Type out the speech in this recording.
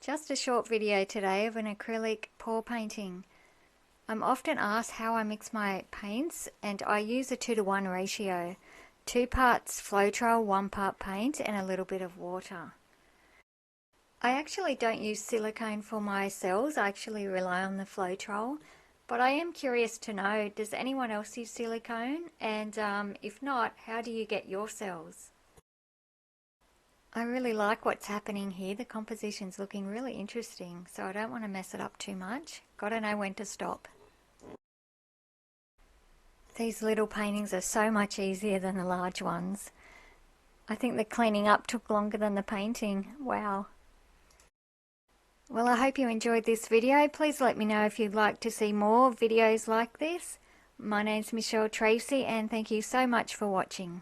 Just a short video today of an acrylic pour painting. I'm often asked how I mix my paints, and I use a 2:1 ratio. 2 parts Floetrol, 1 part paint and a little bit of water. I actually don't use silicone for my cells, I actually rely on the Floetrol. But I am curious to know, does anyone else use silicone? And if not, how do you get your cells? I really like what's happening here. The composition's looking really interesting, so I don't want to mess it up too much. Gotta know when to stop. These little paintings are so much easier than the large ones. I think the cleaning up took longer than the painting. Wow. Well, I hope you enjoyed this video. Please let me know if you'd like to see more videos like this. My name's Michelle Tracy, and thank you so much for watching.